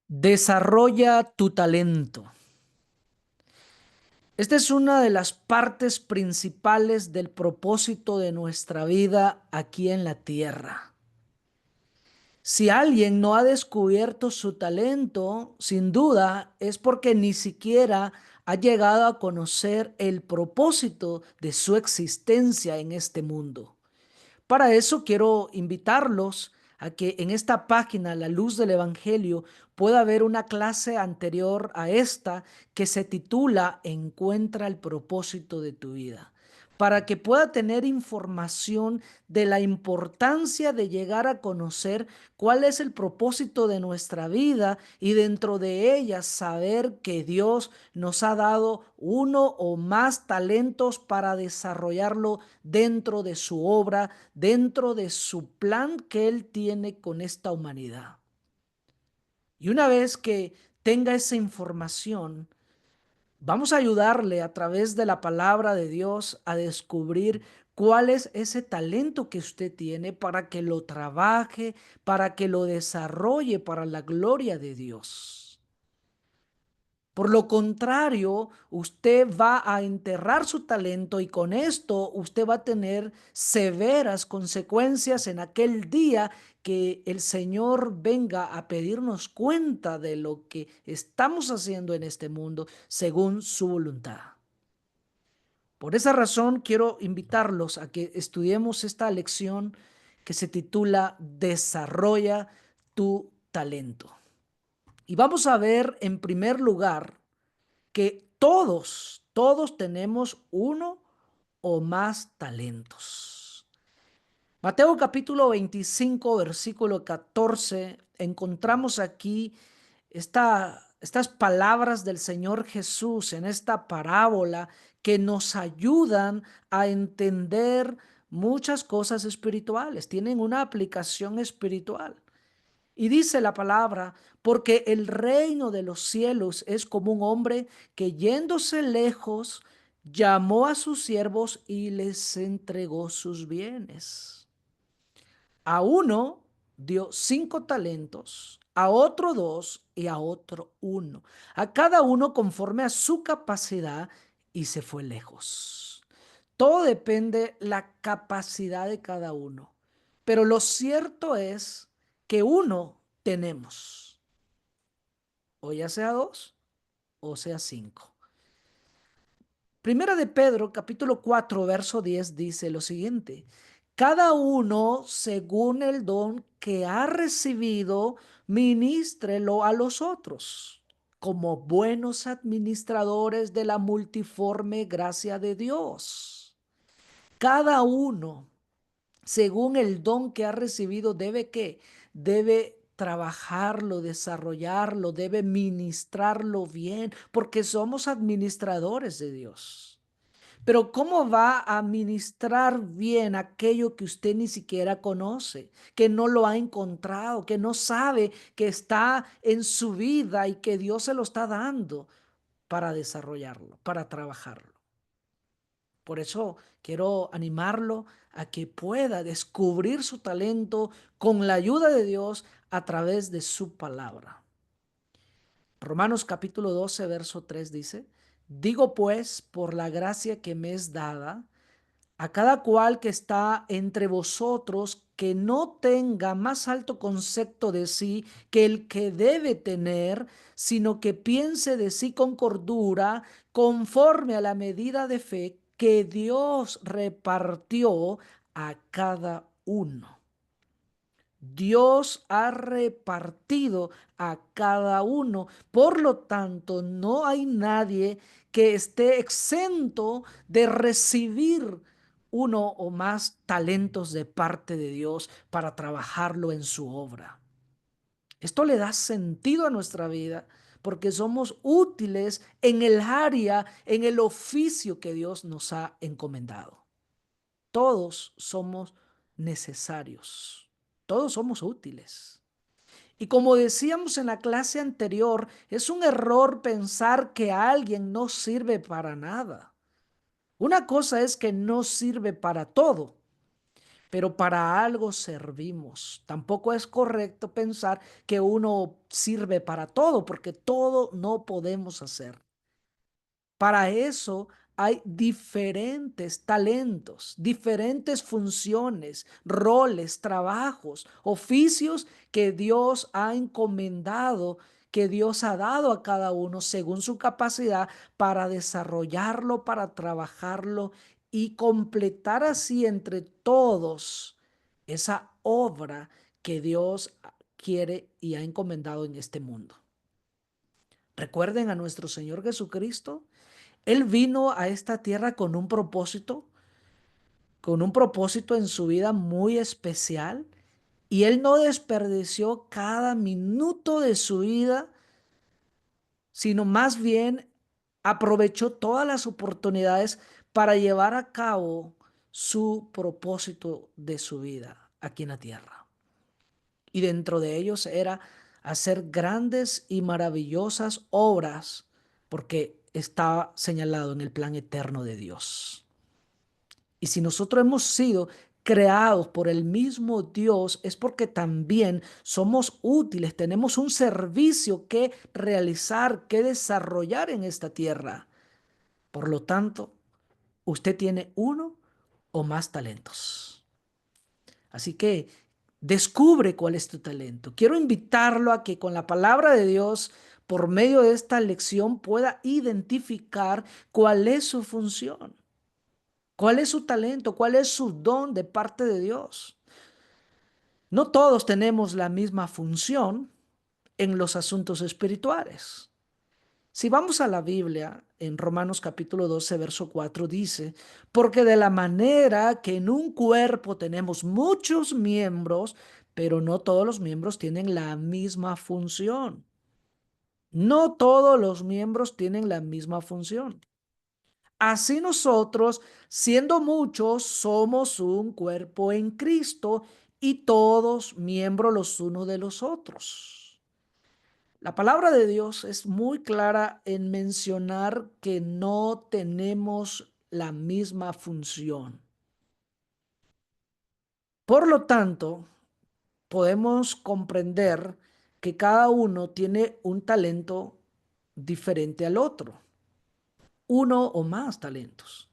Desarrolla tu talento. Esta es una de las partes principales del propósito de nuestra vida aquí en la tierra. Si alguien no ha descubierto su talento, sin duda es porque ni siquiera ha llegado a conocer el propósito de su existencia en este mundo. Para eso quiero invitarlos a que en esta página, La Luz del Evangelio, pueda haber una clase anterior a esta que se titula Encuentra el propósito de tu vida, para que pueda tener información de la importancia de llegar a conocer cuál es el propósito de nuestra vida y dentro de ella saber que Dios nos ha dado uno o más talentos para desarrollarlo dentro de su obra, dentro de su plan que Él tiene con esta humanidad. Y una vez que tenga esa información, vamos a ayudarle a través de la palabra de Dios a descubrir cuál es ese talento que usted tiene para que lo trabaje, para que lo desarrolle para la gloria de Dios. Por lo contrario, usted va a enterrar su talento y con esto usted va a tener severas consecuencias en aquel día que el Señor venga a pedirnos cuenta de lo que estamos haciendo en este mundo según su voluntad. Por esa razón quiero invitarlos a que estudiemos esta lección que se titula Desarrolla tu talento. Y vamos a ver en primer lugar que todos tenemos uno o más talentos. Mateo capítulo 25, versículo 14, encontramos aquí estas palabras del Señor Jesús en esta parábola que nos ayudan a entender muchas cosas espirituales, tienen una aplicación espiritual. Y dice la palabra, porque el reino de los cielos es como un hombre que yéndose lejos, llamó a sus siervos y les entregó sus bienes. A uno dio 5 talentos, a otro 2 y a otro 1. A cada uno conforme a su capacidad y se fue lejos. Todo depende la capacidad de cada uno. Pero lo cierto es que uno tenemos, o ya sea 2 o sea 5. Primera de Pedro, capítulo 4, verso 10 dice lo siguiente: cada uno según el don que ha recibido, ministrelo a los otros, como buenos administradores de la multiforme gracia de Dios. Cada uno según el don que ha recibido, debe trabajarlo, desarrollarlo, debe ministrarlo bien, porque somos administradores de Dios. Pero ¿cómo va a ministrar bien aquello que usted ni siquiera conoce, que no lo ha encontrado, que no sabe que está en su vida y que Dios se lo está dando para desarrollarlo, para trabajarlo? Por eso quiero animarlo a que pueda descubrir su talento con la ayuda de Dios a través de su palabra. Romanos capítulo 12, verso 3 dice: digo pues, por la gracia que me es dada, a cada cual que está entre vosotros, que no tenga más alto concepto de sí que el que debe tener, sino que piense de sí con cordura, conforme a la medida de fe que Dios repartió a cada uno. Dios ha repartido a cada uno. Por lo tanto, no hay nadie que esté exento de recibir uno o más talentos de parte de Dios para trabajarlo en su obra. Esto le da sentido a nuestra vida porque somos útiles en el área, en el oficio que Dios nos ha encomendado. Todos somos necesarios. Todos somos útiles. Y como decíamos en la clase anterior, es un error pensar que alguien no sirve para nada. Una cosa es que no sirve para todo, pero para algo servimos. Tampoco es correcto pensar que uno sirve para todo, porque todo no podemos hacer. Para eso hay diferentes talentos, diferentes funciones, roles, trabajos, oficios que Dios ha encomendado, que Dios ha dado a cada uno según su capacidad para desarrollarlo, para trabajarlo y completar así entre todos esa obra que Dios quiere y ha encomendado en este mundo. Recuerden a nuestro Señor Jesucristo. Él vino a esta tierra con un propósito en su vida muy especial, y él no desperdició cada minuto de su vida, sino más bien aprovechó todas las oportunidades para llevar a cabo su propósito de su vida aquí en la tierra. Y dentro de ellos era hacer grandes y maravillosas obras, porque estaba señalado en el plan eterno de Dios. Y si nosotros hemos sido creados por el mismo Dios, es porque también somos útiles, tenemos un servicio que realizar, que desarrollar en esta tierra. Por lo tanto, usted tiene uno o más talentos. Así que descubre cuál es tu talento. Quiero invitarlo a que con la palabra de Dios, por medio de esta lección, pueda identificar cuál es su función. ¿Cuál es su talento? ¿Cuál es su don de parte de Dios? No todos tenemos la misma función en los asuntos espirituales. Si vamos a la Biblia, en Romanos capítulo 12, verso 4 dice, porque de la manera que en un cuerpo tenemos muchos miembros, pero no todos los miembros tienen la misma función. No todos los miembros tienen la misma función. Así nosotros, siendo muchos, somos un cuerpo en Cristo y todos miembros los unos de los otros. La palabra de Dios es muy clara en mencionar que no tenemos la misma función. Por lo tanto, podemos comprender que cada uno tiene un talento diferente al otro, uno o más talentos.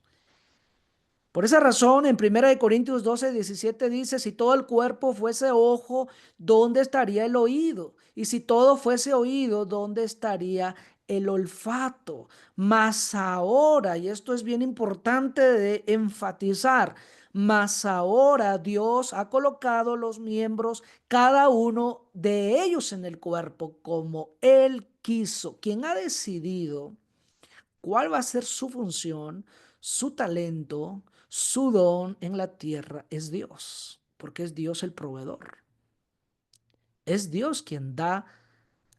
Por esa razón, en 1 Corintios 12, 17 dice, si todo el cuerpo fuese ojo, ¿dónde estaría el oído? Y si todo fuese oído, ¿dónde estaría el olfato? Mas ahora, y esto es bien importante de enfatizar, mas ahora Dios ha colocado los miembros, cada uno de ellos en el cuerpo, como Él quiso. Quien ha decidido cuál va a ser su función, su talento, su don en la tierra es Dios, porque es Dios el proveedor. Es Dios quien da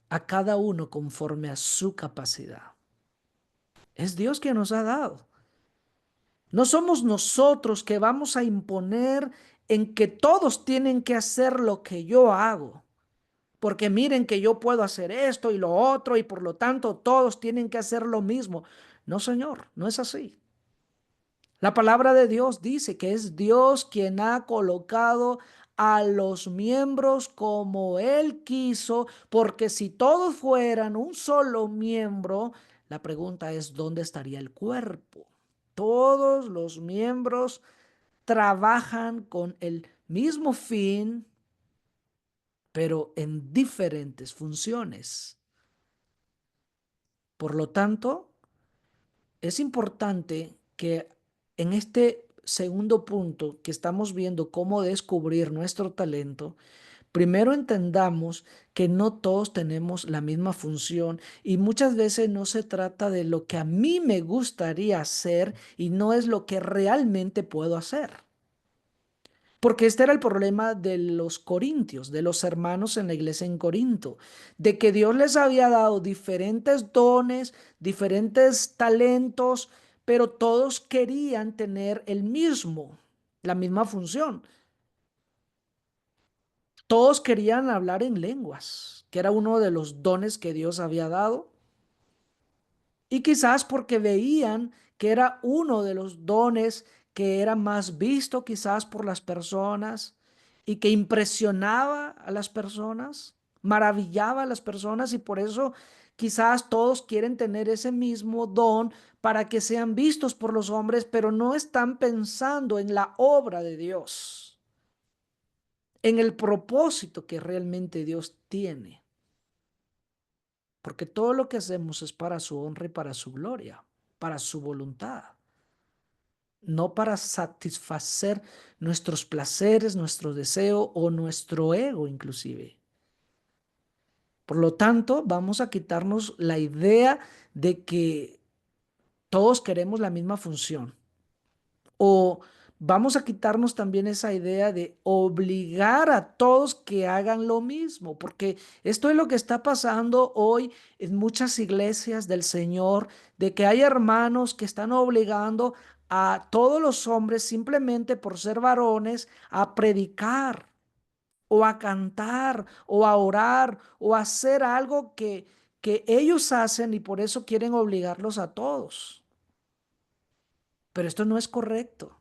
a cada uno conforme a su capacidad. Es Dios quien nos ha dado. No somos nosotros que vamos a imponer en que todos tienen que hacer lo que yo hago, porque miren que yo puedo hacer esto y lo otro y por lo tanto todos tienen que hacer lo mismo. No, Señor, no es así. La palabra de Dios dice que es Dios quien ha colocado a los miembros como Él quiso, porque si todos fueran un solo miembro, la pregunta es, ¿dónde estaría el cuerpo? Todos los miembros trabajan con el mismo fin, pero en diferentes funciones. Por lo tanto, es importante que en este segundo punto que estamos viendo cómo descubrir nuestro talento, primero entendamos que no todos tenemos la misma función y muchas veces no se trata de lo que a mí me gustaría hacer y no es lo que realmente puedo hacer. Porque este era el problema de los corintios, de los hermanos en la iglesia en Corinto, de que Dios les había dado diferentes dones, diferentes talentos, pero todos querían tener la misma función. Todos querían hablar en lenguas, que era uno de los dones que Dios había dado. Y quizás porque veían que era uno de los dones que era más visto quizás por las personas y que impresionaba a las personas, maravillaba a las personas y por eso quizás todos quieren tener ese mismo don para que sean vistos por los hombres, pero no están pensando en la obra de Dios, en el propósito que realmente Dios tiene, porque todo lo que hacemos es para su honra y para su gloria, para su voluntad, no para satisfacer nuestros placeres, nuestro deseo o nuestro ego inclusive. Por lo tanto, vamos a quitarnos la idea de que todos queremos la misma función. O vamos a quitarnos también esa idea de obligar a todos que hagan lo mismo, porque esto es lo que está pasando hoy en muchas iglesias del Señor, de que hay hermanos que están obligando a todos los hombres simplemente por ser varones a predicar o a cantar o a orar o a hacer algo que ellos hacen y por eso quieren obligarlos a todos. Pero esto no es correcto.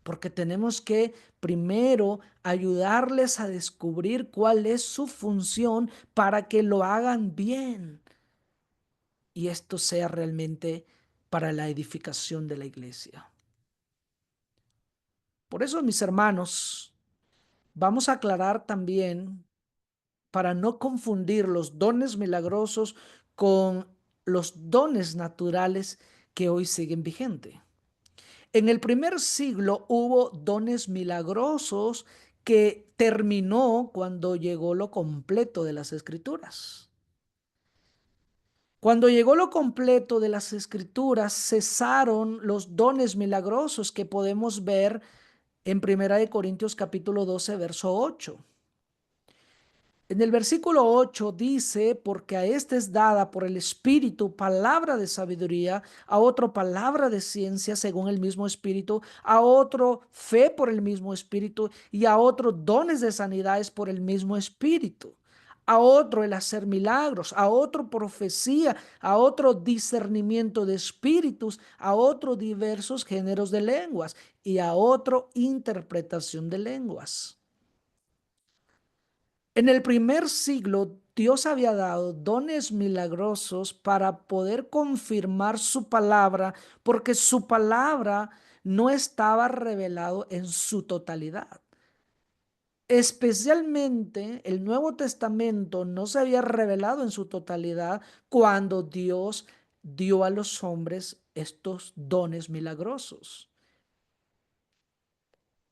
Porque tenemos que primero ayudarles a descubrir cuál es su función para que lo hagan bien y esto sea realmente para la edificación de la iglesia. Por eso, mis hermanos, vamos a aclarar también para no confundir los dones milagrosos con los dones naturales que hoy siguen vigentes. En el primer siglo hubo dones milagrosos que terminó cuando llegó lo completo de las escrituras. Cuando llegó lo completo de las escrituras, cesaron los dones milagrosos que podemos ver en Primera de Corintios capítulo 12, verso 8. En el versículo 8 dice, porque a este es dada por el Espíritu palabra de sabiduría, a otro palabra de ciencia según el mismo Espíritu, a otro fe por el mismo Espíritu y a otro dones de sanidades por el mismo Espíritu, a otro el hacer milagros, a otro profecía, a otro discernimiento de espíritus, a otro diversos géneros de lenguas y a otro interpretación de lenguas. En el primer siglo, Dios había dado dones milagrosos para poder confirmar su palabra, porque su palabra no estaba revelado en su totalidad. Especialmente el Nuevo Testamento no se había revelado en su totalidad cuando Dios dio a los hombres estos dones milagrosos.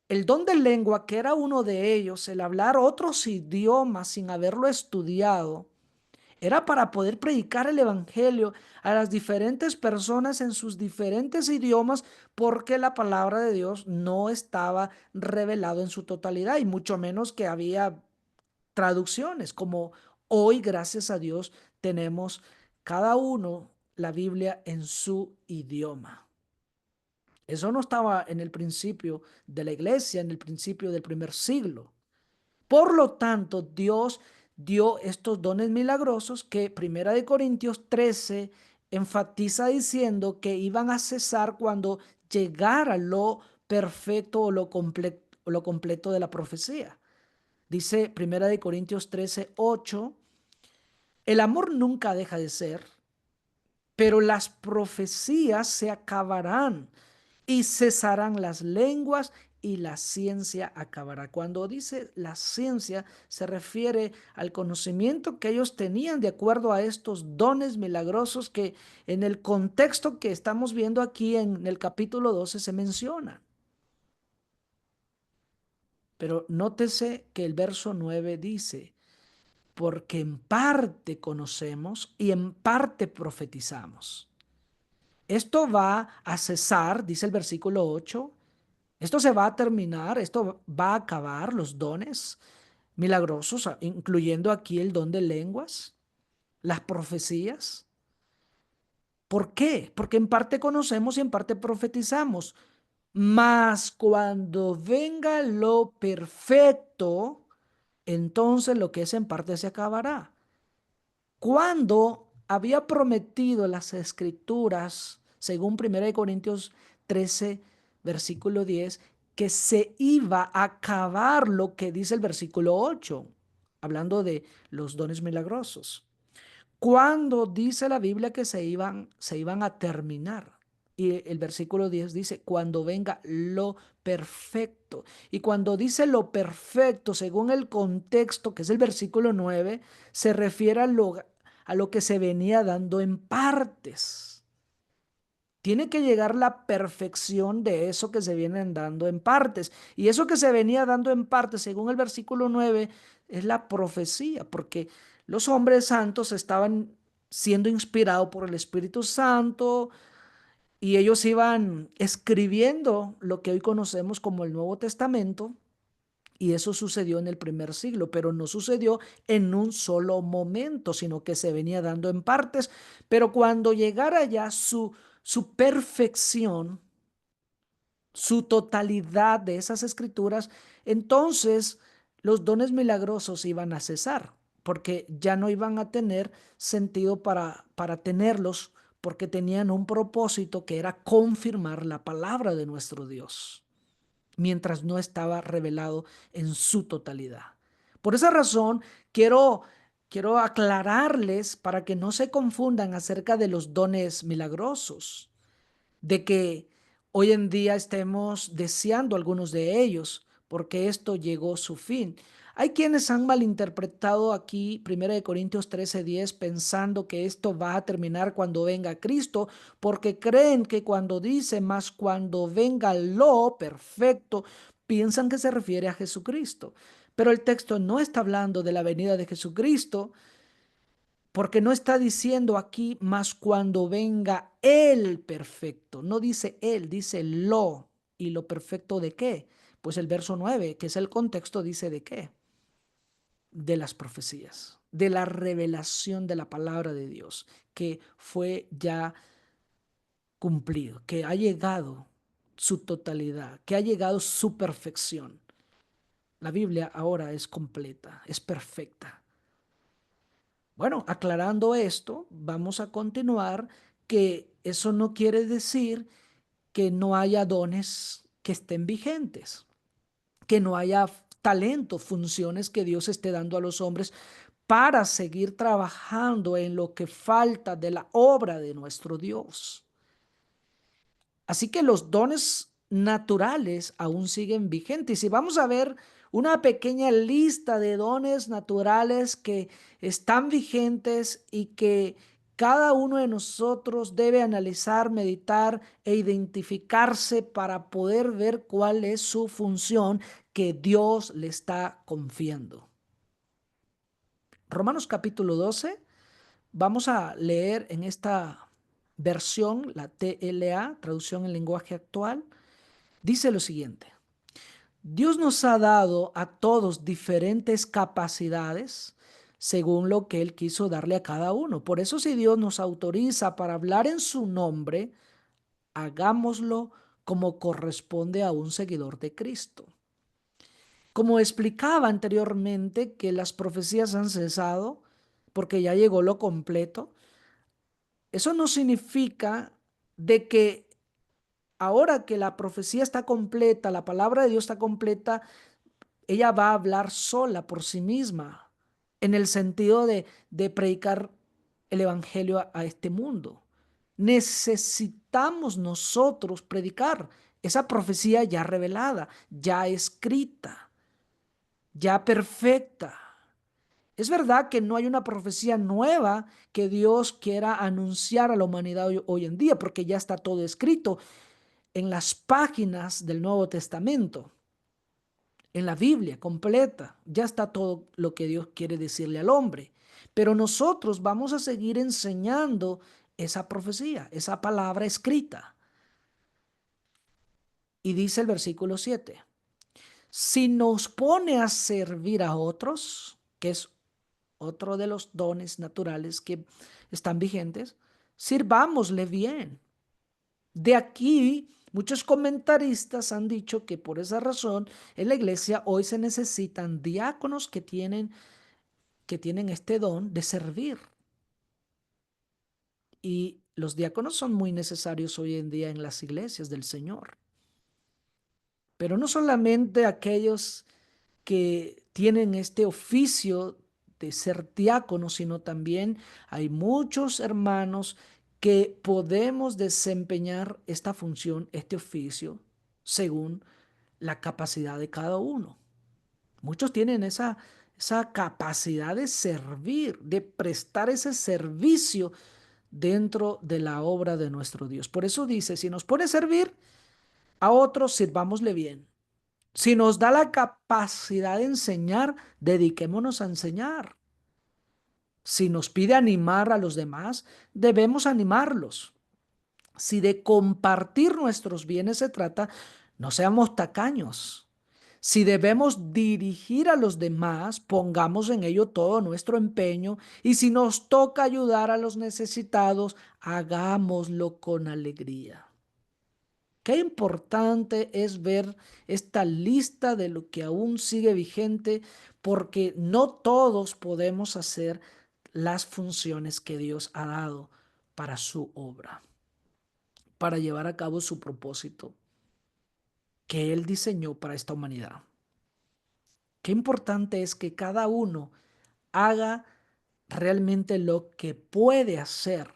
El don de lengua, que era uno de ellos, el hablar otros idiomas sin haberlo estudiado, era para poder predicar el evangelio a las diferentes personas en sus diferentes idiomas, porque la palabra de Dios no estaba revelado en su totalidad y mucho menos que había traducciones, como hoy, gracias a Dios, tenemos cada uno la Biblia en su idioma. Eso no estaba en el principio de la iglesia, en el principio del primer siglo. Por lo tanto, Dios dio estos dones milagrosos que Primera de Corintios 13 enfatiza diciendo que iban a cesar cuando llegara lo perfecto o lo completo de la profecía. Dice Primera de Corintios 13, 8, el amor nunca deja de ser, pero las profecías se acabarán y cesarán las lenguas y la ciencia acabará. Cuando dice la ciencia, se refiere al conocimiento que ellos tenían de acuerdo a estos dones milagrosos que en el contexto que estamos viendo aquí en el capítulo 12 se menciona. Pero nótese que el verso 9 dice, porque en parte conocemos y en parte profetizamos. Esto va a cesar, dice el versículo 8. Esto se va a terminar, esto va a acabar los dones milagrosos, incluyendo aquí el don de lenguas, las profecías. ¿Por qué? Porque en parte conocemos y en parte profetizamos. Mas cuando venga lo perfecto, entonces lo que es en parte se acabará. Cuando había prometido las escrituras, según 1 Corintios 13, versículo 10, que se iba a acabar lo que dice el versículo 8, hablando de los dones milagrosos. Cuando dice la Biblia que se iban a terminar. Y el versículo 10 dice, cuando venga lo perfecto. Y cuando dice lo perfecto, según el contexto, que es el versículo 9, se refiere a lo que se venía dando en partes. Tiene que llegar la perfección de eso que se vienen dando en partes. Y eso que se venía dando en partes, según el versículo 9, es la profecía, porque los hombres santos estaban siendo inspirados por el Espíritu Santo y ellos iban escribiendo lo que hoy conocemos como el Nuevo Testamento. Y eso sucedió en el primer siglo, pero no sucedió en un solo momento, sino que se venía dando en partes. Pero cuando llegara ya su perfección, su totalidad de esas escrituras, entonces los dones milagrosos iban a cesar, porque ya no iban a tener sentido para tenerlos, porque tenían un propósito que era confirmar la palabra de nuestro Dios mientras no estaba revelado en su totalidad. Por esa razón, quiero aclararles para que no se confundan acerca de los dones milagrosos, de que hoy en día estemos deseando algunos de ellos, porque esto llegó a su fin. Hay quienes han malinterpretado aquí 1 Corintios 13:10 pensando que esto va a terminar cuando venga Cristo, porque creen que cuando dice más cuando venga lo perfecto, piensan que se refiere a Jesucristo. Pero el texto no está hablando de la venida de Jesucristo, porque no está diciendo aquí más cuando venga el perfecto. No dice él, dice lo. ¿Y lo perfecto de qué? Pues el verso 9, que es el contexto, dice de qué. De las profecías, de la revelación de la palabra de Dios, que fue ya cumplido, que ha llegado su totalidad, que ha llegado su perfección. La Biblia ahora es completa, es perfecta. Bueno, aclarando esto, vamos a continuar que eso no quiere decir que no haya dones que estén vigentes, que no haya talentos, funciones que Dios esté dando a los hombres para seguir trabajando en lo que falta de la obra de nuestro Dios. Así que los dones naturales aún siguen vigentes. Y vamos a ver una pequeña lista de dones naturales que están vigentes y que cada uno de nosotros debe analizar, meditar e identificarse para poder ver cuál es su función que Dios le está confiando. Romanos capítulo 12, vamos a leer en esta versión, la TLA, traducción en lenguaje actual. Dice lo siguiente: Dios nos ha dado a todos diferentes capacidades según lo que Él quiso darle a cada uno. Por eso, si Dios nos autoriza para hablar en su nombre, hagámoslo como corresponde a un seguidor de Cristo. Como explicaba anteriormente que las profecías han cesado porque ya llegó lo completo, eso no significa de que ahora que la profecía está completa, la palabra de Dios está completa, ella va a hablar sola por sí misma, en el sentido de predicar el evangelio a este mundo. Necesitamos nosotros predicar esa profecía ya revelada, ya escrita, ya perfecta. Es verdad que no hay una profecía nueva que Dios quiera anunciar a la humanidad hoy en día, porque ya está todo escrito en las páginas del Nuevo Testamento, en la Biblia completa. Ya está todo lo que Dios quiere decirle al hombre. Pero nosotros vamos a seguir enseñando esa profecía, esa palabra escrita. Y dice el versículo 7, si nos pone a servir a otros, que es otro de los dones naturales que están vigentes, sirvámosle bien. De aquí, muchos comentaristas han dicho que por esa razón en la iglesia hoy se necesitan diáconos que tienen este don de servir. Y los diáconos son muy necesarios hoy en día en las iglesias del Señor. Pero no solamente aquellos que tienen este oficio de ser diáconos, sino también hay muchos hermanos que podemos desempeñar esta función, este oficio, según la capacidad de cada uno. Muchos tienen esa capacidad de servir, de prestar ese servicio dentro de la obra de nuestro Dios. Por eso dice, si nos pone a servir a otros, sirvámosle bien. Si nos da la capacidad de enseñar, dediquémonos a enseñar. Si nos pide animar a los demás, debemos animarlos. Si de compartir nuestros bienes se trata, no seamos tacaños. Si debemos dirigir a los demás, pongamos en ello todo nuestro empeño, y si nos toca ayudar a los necesitados, hagámoslo con alegría. Qué importante es ver esta lista de lo que aún sigue vigente, porque no todos podemos hacer las funciones que Dios ha dado para su obra, para llevar a cabo su propósito que Él diseñó para esta humanidad. Qué importante es que cada uno haga realmente lo que puede hacer.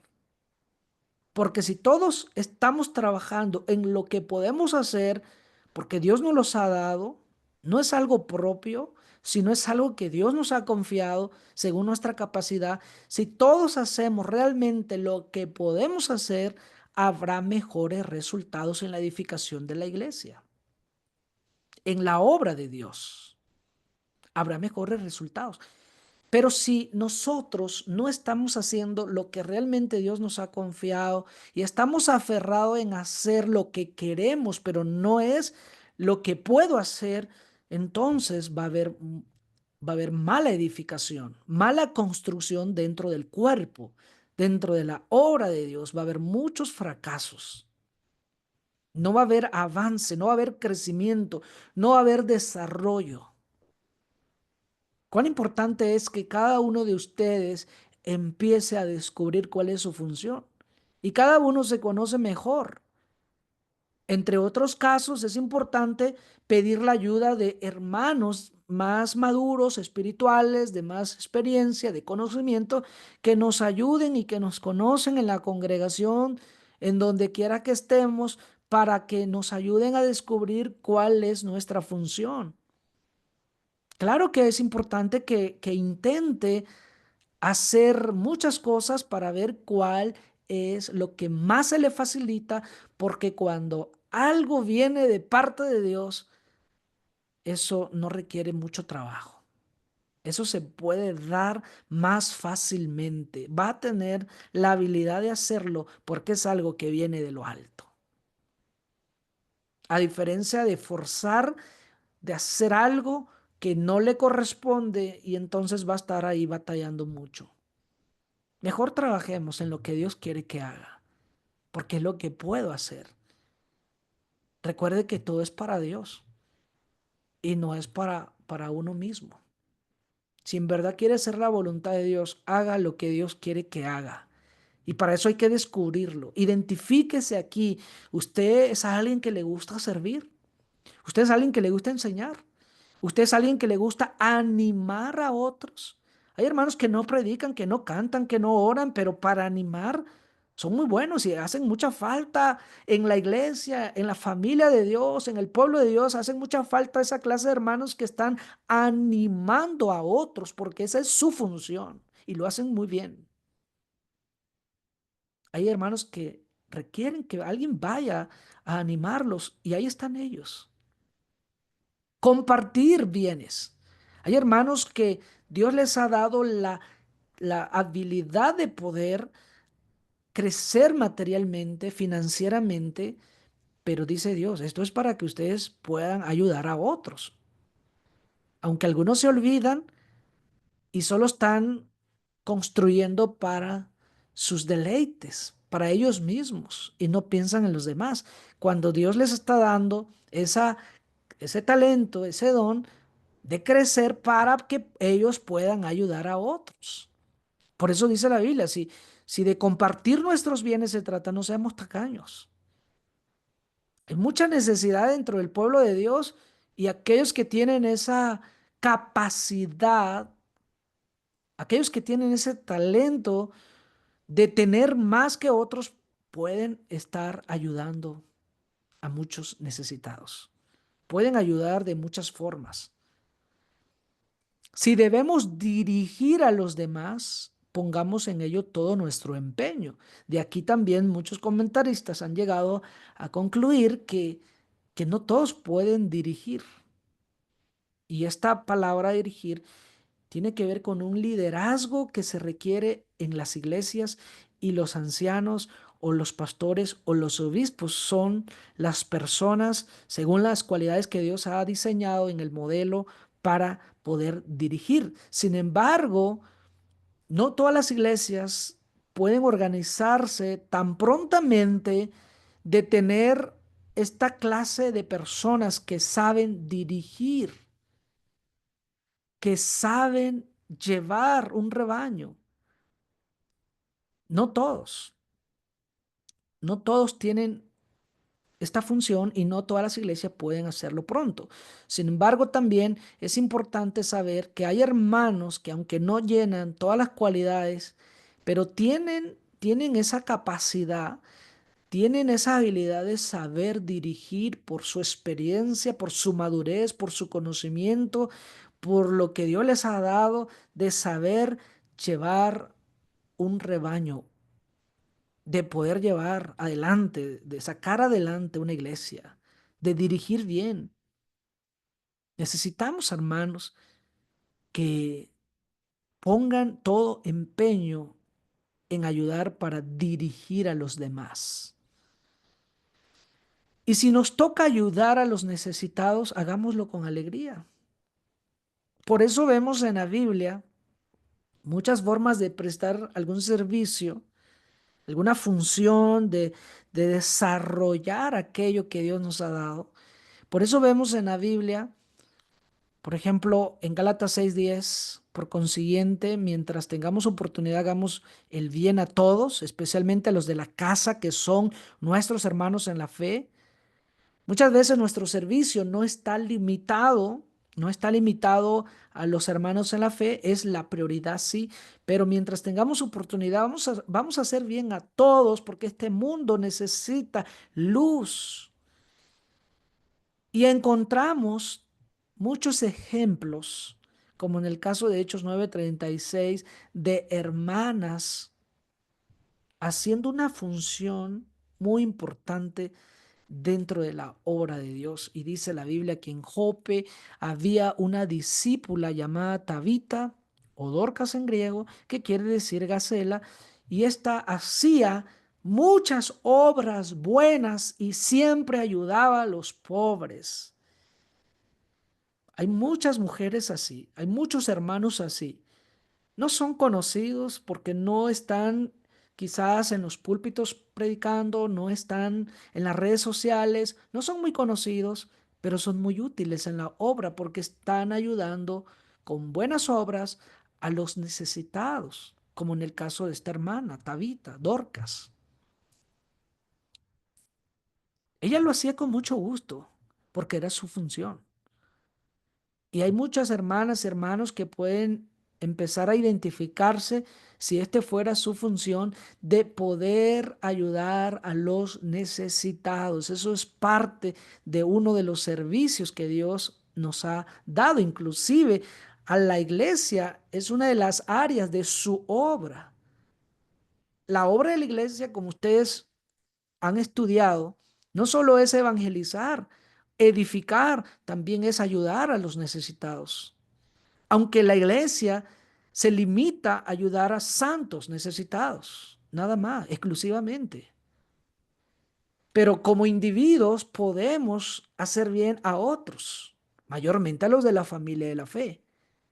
Porque si todos estamos trabajando en lo que podemos hacer, porque Dios nos los ha dado, no es algo propio, sino es algo que Dios nos ha confiado según nuestra capacidad. Si todos hacemos realmente lo que podemos hacer, habrá mejores resultados en la edificación de la iglesia, en la obra de Dios. Habrá mejores resultados. Pero si nosotros no estamos haciendo lo que realmente Dios nos ha confiado y estamos aferrados en hacer lo que queremos, pero no es lo que puedo hacer, entonces va a haber mala edificación, mala construcción dentro del cuerpo, dentro de la obra de Dios. Va a haber muchos fracasos. No va a haber avance, no va a haber crecimiento, no va a haber desarrollo. Cuán importante es que cada uno de ustedes empiece a descubrir cuál es su función y cada uno se conoce mejor. Entre otros casos, es importante pedir la ayuda de hermanos más maduros, espirituales, de más experiencia, de conocimiento, que nos ayuden y que nos conocen en la congregación, en donde quiera que estemos, para que nos ayuden a descubrir cuál es nuestra función. Claro que es importante que intente hacer muchas cosas para ver cuál es lo que más se le facilita, porque cuando algo viene de parte de Dios, eso no requiere mucho trabajo. Eso se puede dar más fácilmente. Va a tener la habilidad de hacerlo porque es algo que viene de lo alto. A diferencia de forzar, de hacer algo que no le corresponde y entonces va a estar ahí batallando mucho. Mejor trabajemos en lo que Dios quiere que haga, porque es lo que puedo hacer. Recuerde que todo es para Dios y no es para uno mismo. Si en verdad quiere hacer la voluntad de Dios, haga lo que Dios quiere que haga. Y para eso hay que descubrirlo. Identifíquese aquí. Usted es alguien que le gusta servir. Usted es alguien que le gusta enseñar. Usted es alguien que le gusta animar a otros. Hay hermanos que no predican, que no cantan, que no oran, pero para animar son muy buenos y hacen mucha falta en la iglesia, en la familia de Dios, en el pueblo de Dios. Hacen mucha falta esa clase de hermanos que están animando a otros, porque esa es su función y lo hacen muy bien. Hay hermanos que requieren que alguien vaya a animarlos y ahí están ellos. Compartir bienes. Hay hermanos que Dios les ha dado la habilidad de poder crecer materialmente, financieramente, pero dice Dios, esto es para que ustedes puedan ayudar a otros. Aunque algunos se olvidan y solo están construyendo para sus deleites, para ellos mismos, y no piensan en los demás. Cuando Dios les está dando ese talento, ese don, de crecer para que ellos puedan ayudar a otros. Por eso dice la Biblia, si de compartir nuestros bienes se trata, no seamos tacaños. Hay mucha necesidad dentro del pueblo de Dios y aquellos que tienen esa capacidad, aquellos que tienen ese talento de tener más que otros, pueden estar ayudando a muchos necesitados. Pueden ayudar de muchas formas. Si debemos dirigir a los demás, pongamos en ello todo nuestro empeño. De aquí también muchos comentaristas han llegado a concluir que no todos pueden dirigir. Y esta palabra dirigir tiene que ver con un liderazgo que se requiere en las iglesias, y los ancianos o los pastores o los obispos son las personas según las cualidades que Dios ha diseñado en el modelo para poder dirigir. Sin embargo, no todas las iglesias pueden organizarse tan prontamente de tener esta clase de personas que saben dirigir, que saben llevar un rebaño. No todos, no todos tienen esta función y no todas las iglesias pueden hacerlo pronto. Sin embargo, también es importante saber que hay hermanos que aunque no llenan todas las cualidades, pero tienen esa capacidad, tienen esa habilidad de saber dirigir por su experiencia, por su madurez, por su conocimiento, por lo que Dios les ha dado de saber llevar un rebaño, de poder llevar adelante, de sacar adelante una iglesia, de dirigir bien. Necesitamos, hermanos, que pongan todo empeño en ayudar para dirigir a los demás. Y si nos toca ayudar a los necesitados, hagámoslo con alegría. Por eso vemos en la Biblia muchas formas de prestar algún servicio, alguna función de desarrollar aquello que Dios nos ha dado. Por eso vemos en la Biblia, por ejemplo, en Gálatas 6:10, por consiguiente, mientras tengamos oportunidad, hagamos el bien a todos, especialmente a los de la casa que son nuestros hermanos en la fe. Muchas veces nuestro servicio no está limitado a los hermanos en la fe, es la prioridad, sí, pero mientras tengamos oportunidad, vamos a hacer bien a todos porque este mundo necesita luz. Y encontramos muchos ejemplos, como en el caso de Hechos 9:36, de hermanas haciendo una función muy importante dentro de la obra de Dios. Y dice la Biblia que en Jope había una discípula llamada Tabita, o Dorcas en griego, que quiere decir Gacela, y esta hacía muchas obras buenas y siempre ayudaba a los pobres. Hay muchas mujeres así, hay muchos hermanos así. No son conocidos porque no están quizás en los púlpitos predicando, no están en las redes sociales, no son muy conocidos, pero son muy útiles en la obra porque están ayudando con buenas obras a los necesitados, como en el caso de esta hermana, Tabita, Dorcas. Ella lo hacía con mucho gusto porque era su función. Y hay muchas hermanas y hermanos que pueden empezar a identificarse si este fuera su función de poder ayudar a los necesitados. Eso es parte de uno de los servicios que Dios nos ha dado. Inclusive a la iglesia es una de las áreas de su obra. La obra de la iglesia, como ustedes han estudiado, no solo es evangelizar, edificar, también es ayudar a los necesitados. Aunque la iglesia se limita a ayudar a santos necesitados, nada más, exclusivamente. Pero como individuos podemos hacer bien a otros, mayormente a los de la familia de la fe.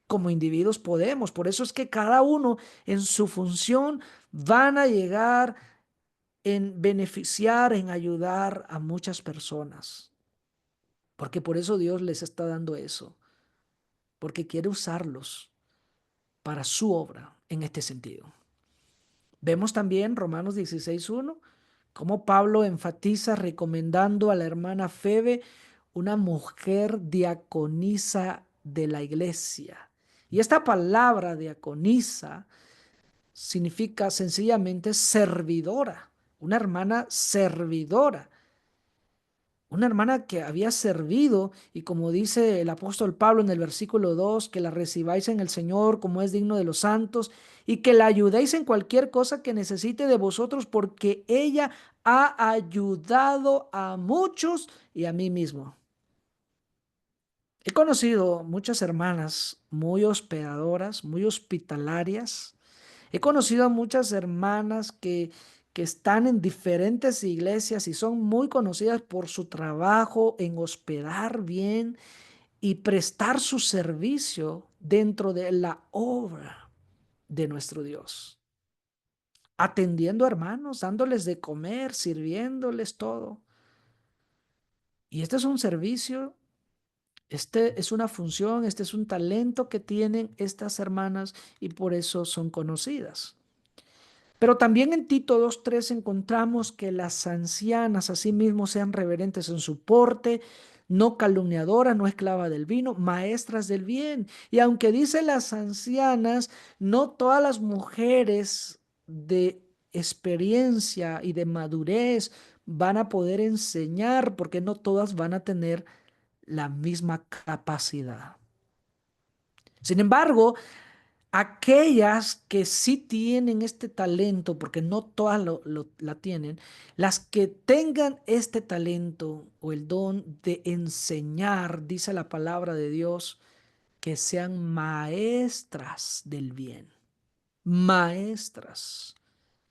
Como individuos podemos, por eso es que cada uno en su función van a llegar en beneficiar, en ayudar a muchas personas. Porque por eso Dios les está dando eso, porque quiere usarlos para su obra en este sentido. Vemos también Romanos 16:1 Como Pablo enfatiza recomendando a la hermana Febe una mujer diaconisa de la iglesia. Y esta palabra diaconisa significa sencillamente servidora, una hermana servidora. Una hermana que había servido y como dice el apóstol Pablo en el versículo 2 que la recibáis en el Señor como es digno de los santos y que la ayudéis en cualquier cosa que necesite de vosotros porque ella ha ayudado a muchos y a mí mismo. He conocido muchas hermanas muy hospedadoras, muy hospitalarias. He conocido a muchas hermanas que están en diferentes iglesias y son muy conocidas por su trabajo en hospedar bien y prestar su servicio dentro de la obra de nuestro Dios, atendiendo a hermanos, dándoles de comer, sirviéndoles todo. Y este es un servicio, este es una función, este es un talento que tienen estas hermanas y por eso son conocidas. Pero también en Tito 2:3 encontramos que las ancianas asimismo sean reverentes en su porte, no calumniadoras, no esclavas del vino, maestras del bien. Y aunque dice las ancianas, no todas las mujeres de experiencia y de madurez van a poder enseñar, porque no todas van a tener la misma capacidad. Sin embargo, aquellas que sí tienen este talento, porque no todas la tienen, las que tengan este talento o el don de enseñar, dice la palabra de Dios, que sean maestras del bien, maestras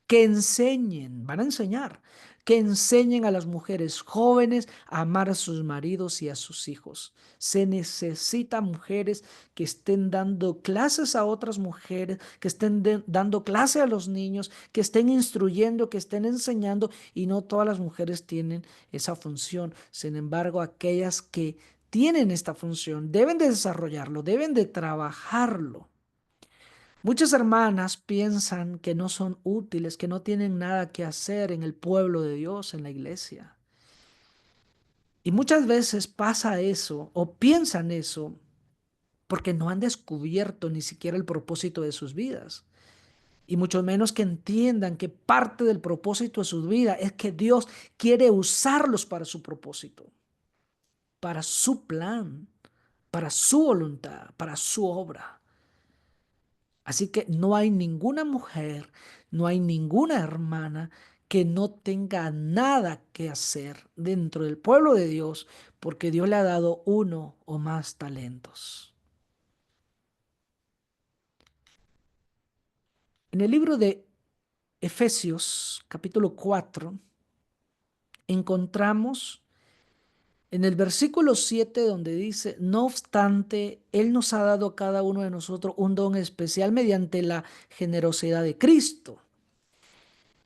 que enseñen, van a enseñar, que enseñen a las mujeres jóvenes a amar a sus maridos y a sus hijos. Se necesita mujeres que estén dando clases a otras mujeres, que estén dando clase a los niños, que estén instruyendo, que estén enseñando, y no todas las mujeres tienen esa función. Sin embargo, aquellas que tienen esta función deben de desarrollarlo, deben de trabajarlo. Muchas hermanas piensan que no son útiles, que no tienen nada que hacer en el pueblo de Dios, en la iglesia. Y muchas veces pasa eso o piensan eso porque no han descubierto ni siquiera el propósito de sus vidas. Y mucho menos que entiendan que parte del propósito de su vida es que Dios quiere usarlos para su propósito, para su plan, para su voluntad, para su obra. Así que no hay ninguna mujer, no hay ninguna hermana que no tenga nada que hacer dentro del pueblo de Dios porque Dios le ha dado uno o más talentos. En el libro de Efesios, capítulo 4, encontramos en el versículo 7 donde dice, no obstante, Él nos ha dado a cada uno de nosotros un don especial mediante la generosidad de Cristo.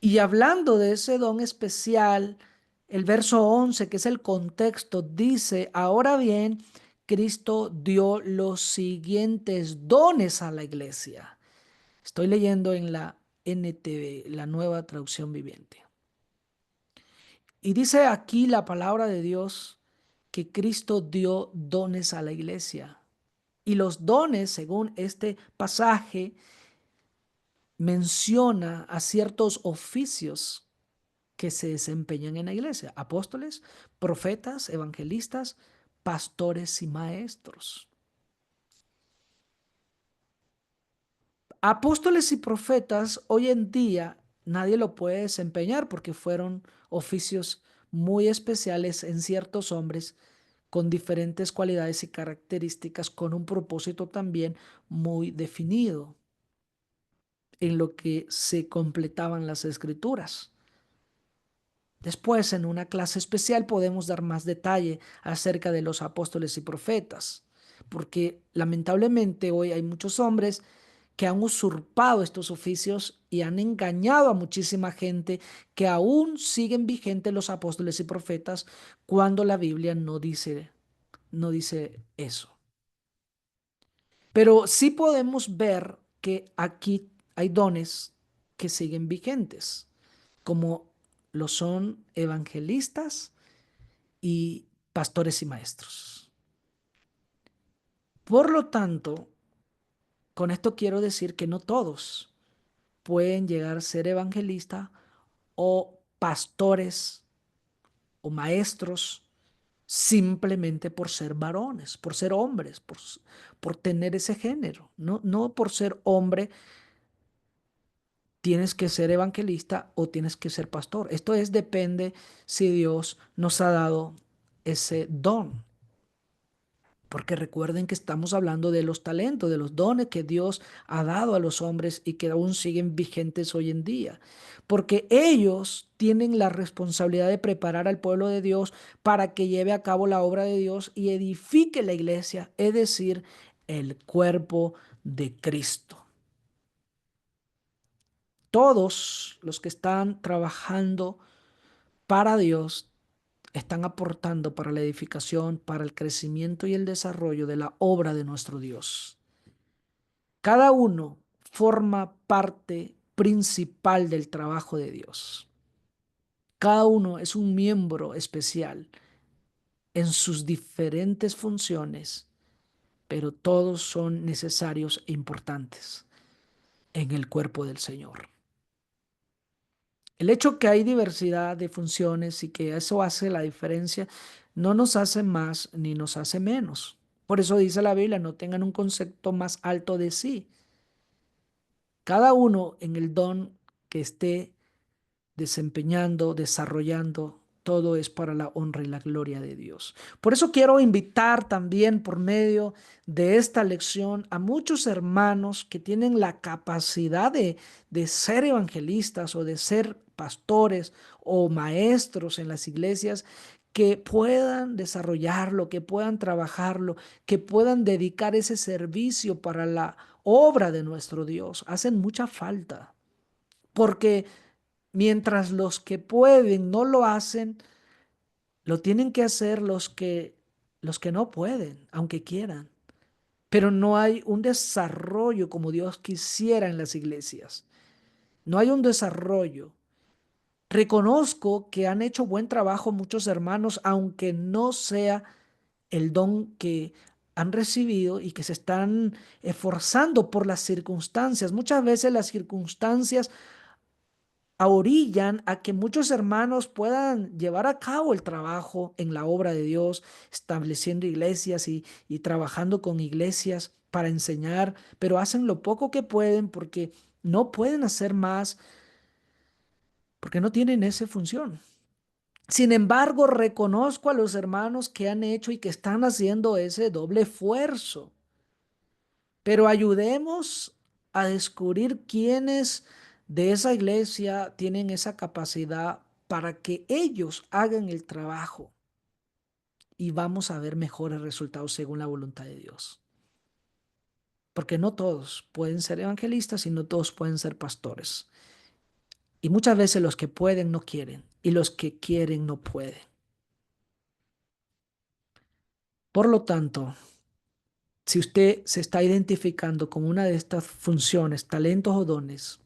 Y hablando de ese don especial, el verso 11, que es el contexto, dice, ahora bien, Cristo dio los siguientes dones a la iglesia. Estoy leyendo en la NTV, la nueva traducción viviente. Y dice aquí la palabra de Dios que Cristo dio dones a la iglesia. Y los dones, según este pasaje, menciona a ciertos oficios que se desempeñan en la iglesia: apóstoles, profetas, evangelistas, pastores y maestros. Apóstoles y profetas hoy en día nadie lo puede desempeñar porque fueron oficios muy especiales en ciertos hombres con diferentes cualidades y características, con un propósito también muy definido en lo que se completaban las escrituras. Después, en una clase especial, podemos dar más detalle acerca de los apóstoles y profetas, porque lamentablemente hoy hay muchos hombres que han usurpado estos oficios y han engañado a muchísima gente que aún siguen vigentes los apóstoles y profetas cuando la Biblia no dice eso. Pero sí podemos ver que aquí hay dones que siguen vigentes, como lo son evangelistas y pastores y maestros. Por lo tanto, con esto quiero decir que no todos pueden llegar a ser evangelistas o pastores o maestros simplemente por ser varones, por ser hombres, por tener ese género. No, no por ser hombre tienes que ser evangelista o tienes que ser pastor. Esto es, depende si Dios nos ha dado ese don. Porque recuerden que estamos hablando de los talentos, de los dones que Dios ha dado a los hombres y que aún siguen vigentes hoy en día. Porque ellos tienen la responsabilidad de preparar al pueblo de Dios para que lleve a cabo la obra de Dios y edifique la iglesia, es decir, el cuerpo de Cristo. Todos los que están trabajando para Dios están aportando para la edificación, para el crecimiento y el desarrollo de la obra de nuestro Dios. Cada uno forma parte principal del trabajo de Dios. Cada uno es un miembro especial en sus diferentes funciones, pero todos son necesarios e importantes en el cuerpo del Señor. El hecho que hay diversidad de funciones y que eso hace la diferencia no nos hace más ni nos hace menos. Por eso dice la Biblia, no tengan un concepto más alto de sí. Cada uno en el don que esté desempeñando, desarrollando, todo es para la honra y la gloria de Dios. Por eso quiero invitar también por medio de esta lección a muchos hermanos que tienen la capacidad de ser evangelistas o de ser pastores o maestros en las iglesias, que puedan desarrollarlo, que puedan trabajarlo, que puedan dedicar ese servicio para la obra de nuestro Dios. Hacen mucha falta, porque mientras los que pueden no lo hacen, lo tienen que hacer los que no pueden, aunque quieran. Pero no hay un desarrollo como Dios quisiera en las iglesias. No hay un desarrollo. Reconozco que han hecho buen trabajo muchos hermanos, aunque no sea el don que han recibido y que se están esforzando por las circunstancias. Muchas veces las circunstancias orillan a que muchos hermanos puedan llevar a cabo el trabajo en la obra de Dios, estableciendo iglesias y trabajando con iglesias para enseñar, pero hacen lo poco que pueden porque no pueden hacer más, porque no tienen esa función. Sin embargo, reconozco a los hermanos que han hecho y que están haciendo ese doble esfuerzo, pero ayudemos a descubrir quiénes de esa iglesia tienen esa capacidad para que ellos hagan el trabajo y vamos a ver mejores resultados según la voluntad de Dios. Porque no todos pueden ser evangelistas y no todos pueden ser pastores. Y muchas veces los que pueden no quieren y los que quieren no pueden. Por lo tanto, si usted se está identificando con una de estas funciones, talentos o dones,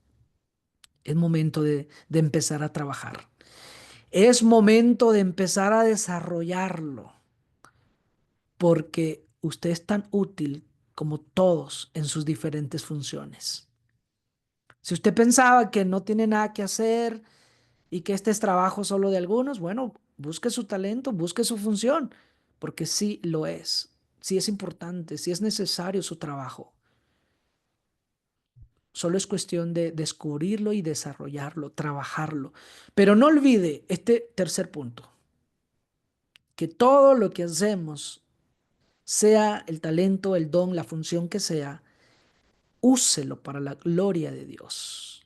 es momento de empezar a trabajar. Es momento de empezar a desarrollarlo, porque usted es tan útil como todos en sus diferentes funciones. Si usted pensaba que no tiene nada que hacer y que este es trabajo solo de algunos, bueno, busque su talento, busque su función, porque sí lo es, sí es importante, sí es necesario su trabajo. Solo es cuestión de descubrirlo y desarrollarlo, trabajarlo. Pero no olvide este tercer punto, que todo lo que hacemos, sea el talento, el don, la función que sea, úselo para la gloria de Dios.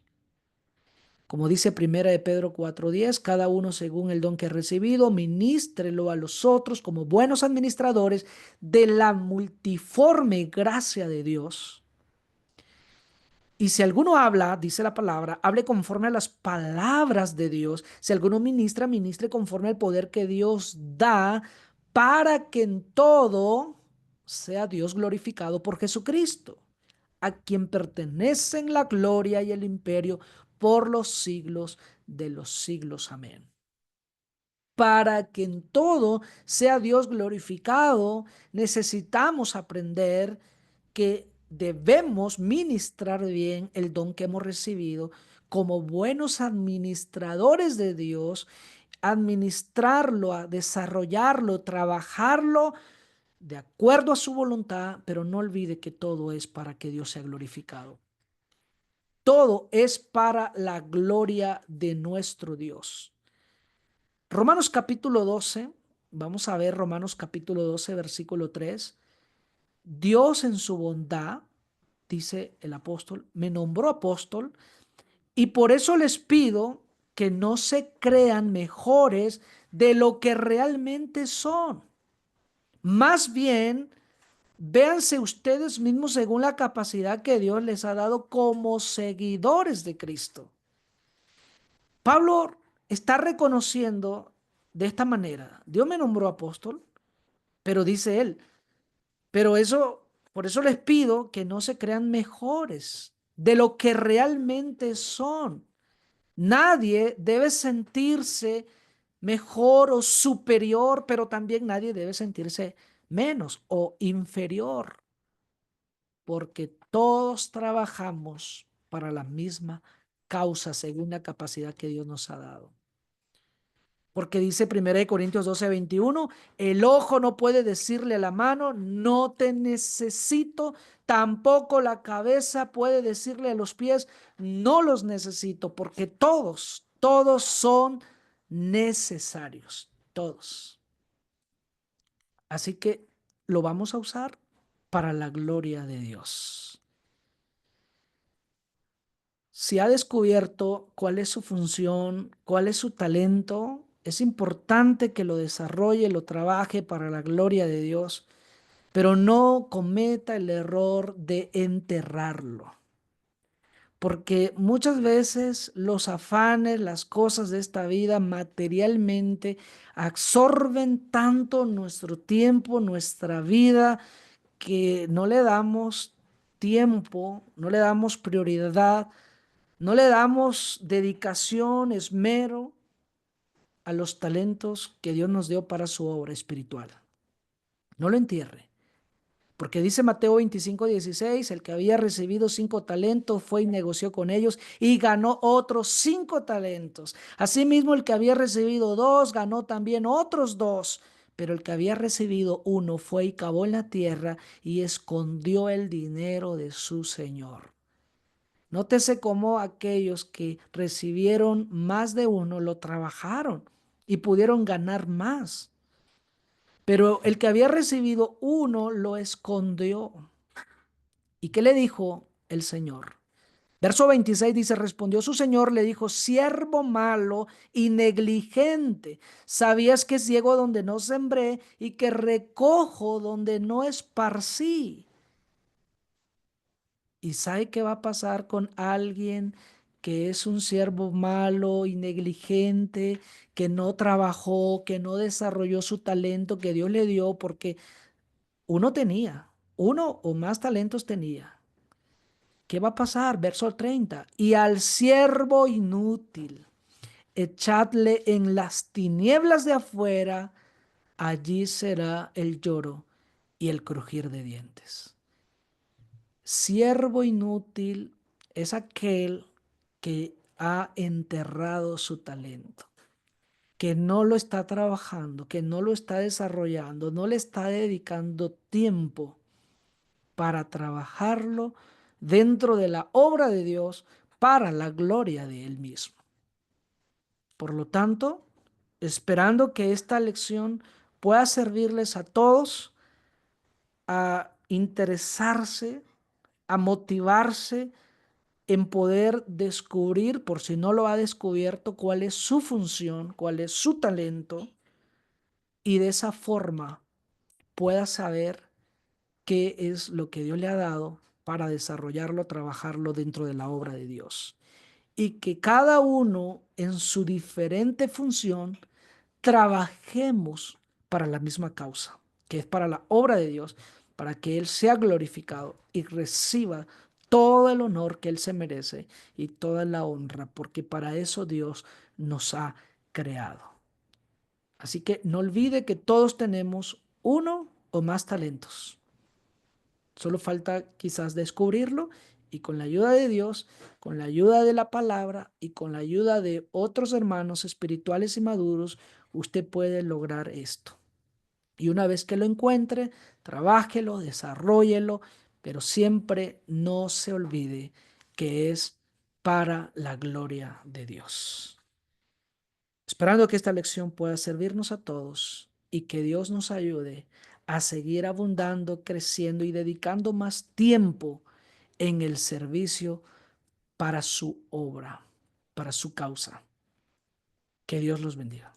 Como dice Primera de Pedro 4:10, cada uno según el don que ha recibido, ministrelo a los otros como buenos administradores de la multiforme gracia de Dios. Y si alguno habla, dice la palabra, hable conforme a las palabras de Dios. Si alguno ministra, ministre conforme al poder que Dios da para que en todo sea Dios glorificado por Jesucristo, a quien pertenecen la gloria y el imperio por los siglos de los siglos. Amén. Para que en todo sea Dios glorificado, necesitamos aprender que debemos ministrar bien el don que hemos recibido como buenos administradores de Dios, administrarlo, a desarrollarlo, trabajarlo de acuerdo a su voluntad, pero no olvide que todo es para que Dios sea glorificado. Todo es para la gloria de nuestro Dios. Romanos capítulo 12, vamos a ver Romanos capítulo 12, versículo 3. Dios en su bondad, dice el apóstol, me nombró apóstol y por eso les pido que no se crean mejores de lo que realmente son. Más bien, véanse ustedes mismos según la capacidad que Dios les ha dado como seguidores de Cristo. Pablo está reconociendo de esta manera, Dios me nombró apóstol, pero dice él, por eso les pido que no se crean mejores de lo que realmente son. Nadie debe sentirse mejor o superior, pero también nadie debe sentirse menos o inferior, porque todos trabajamos para la misma causa según la capacidad que Dios nos ha dado. Porque dice 1 Corintios 12:21, el ojo no puede decirle a la mano, no te necesito, tampoco la cabeza puede decirle a los pies, no los necesito, porque todos son necesarios, todos. Así que lo vamos a usar para la gloria de Dios. Si ha descubierto cuál es su función, cuál es su talento, es importante que lo desarrolle, lo trabaje para la gloria de Dios, pero no cometa el error de enterrarlo. Porque muchas veces los afanes, las cosas de esta vida materialmente absorben tanto nuestro tiempo, nuestra vida, que no le damos tiempo, no le damos prioridad, no le damos dedicación, esmero a los talentos que Dios nos dio para su obra espiritual. No lo entierre, porque dice Mateo 25:16, el que había recibido 5 talentos fue y negoció con ellos y ganó otros 5 talentos. Asimismo, el que había recibido 2 ganó también otros 2. Pero el que había recibido 1 fue y cavó en la tierra y escondió el dinero de su señor. Nótese cómo aquellos que recibieron más de uno lo trabajaron y pudieron ganar más. Pero el que había recibido uno lo escondió. ¿Y qué le dijo el Señor? Verso 26 dice, respondió su señor, le dijo, siervo malo y negligente, ¿sabías que ciego donde no sembré y que recojo donde no esparcí? ¿Y sabe qué va a pasar con alguien que es un siervo malo y negligente, que no trabajó, que no desarrolló su talento que Dios le dio? Porque uno o más talentos tenía. ¿Qué va a pasar? Verso 30. Y al siervo inútil, echadle en las tinieblas de afuera, allí será el lloro y el crujir de dientes. Siervo inútil es aquel que ha enterrado su talento, que no lo está trabajando, que no lo está desarrollando, no le está dedicando tiempo para trabajarlo dentro de la obra de Dios para la gloria de Él mismo. Por lo tanto, esperando que esta lección pueda servirles a todos a interesarse, a motivarse en poder descubrir, por si no lo ha descubierto, cuál es su función, cuál es su talento, y de esa forma pueda saber qué es lo que Dios le ha dado para desarrollarlo, trabajarlo dentro de la obra de Dios. Y que cada uno en su diferente función trabajemos para la misma causa, que es para la obra de Dios, para que Él sea glorificado y reciba todo el honor que Él se merece y toda la honra, porque para eso Dios nos ha creado. Así que no olvide que todos tenemos uno o más talentos. Solo falta quizás descubrirlo y con la ayuda de Dios, con la ayuda de la palabra y con la ayuda de otros hermanos espirituales y maduros, usted puede lograr esto. Y una vez que lo encuentre, trabájelo, desarróllelo, pero siempre no se olvide que es para la gloria de Dios. Esperando que esta lección pueda servirnos a todos y que Dios nos ayude a seguir abundando, creciendo y dedicando más tiempo en el servicio para su obra, para su causa. Que Dios los bendiga.